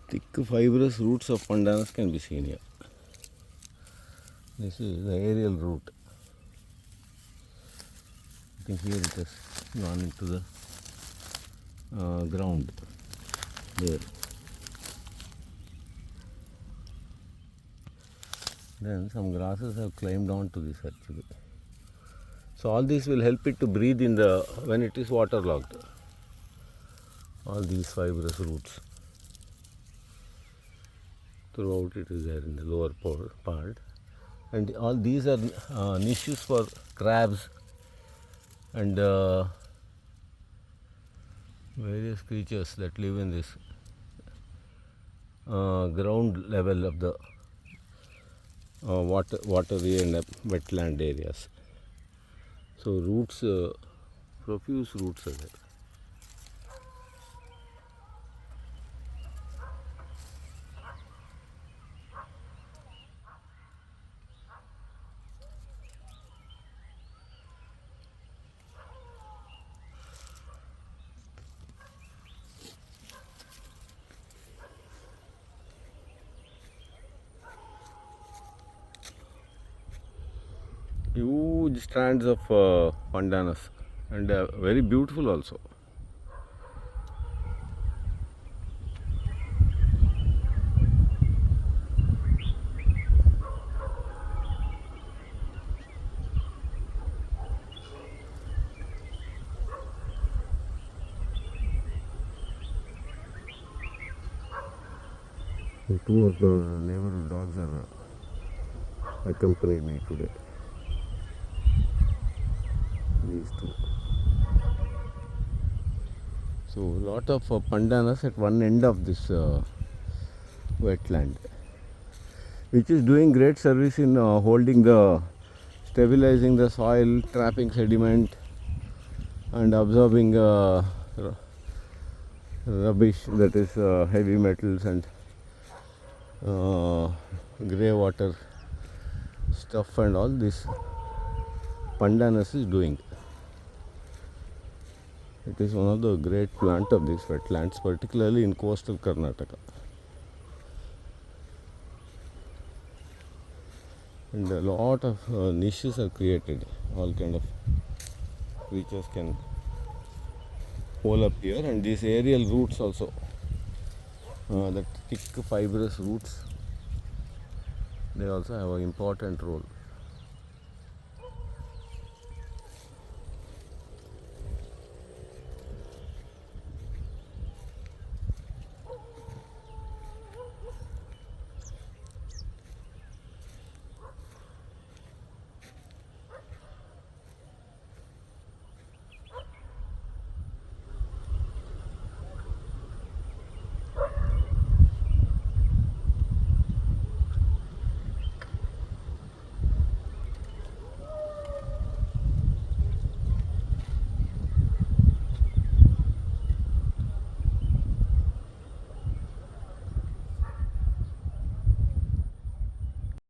thick fibrous roots of Pandanus can be seen here. This is the aerial root. I think here it has gone into the ground there. Then some grasses have climbed onto this actually. So all this will help it to breathe in the when it is waterlogged. All these fibrous roots. Throughout it is there in the lower part. And all these are niches for crabs and various creatures that live in this ground level of the watery and wetland areas. So roots, profuse roots are there. Huge strands of Pandanus and very beautiful also. Two of the neighborhood dogs are accompanying me today. These two. So a lot of Pandanus at one end of this wetland, which is doing great service in stabilizing the soil, trapping sediment and absorbing rubbish, that is heavy metals and grey water stuff, and all this Pandanus is doing. It is one of the great plant of these wetlands, particularly in coastal Karnataka. And a lot of niches are created. All kind of creatures can hole up here, and these aerial roots also, the thick fibrous roots, they also have an important role.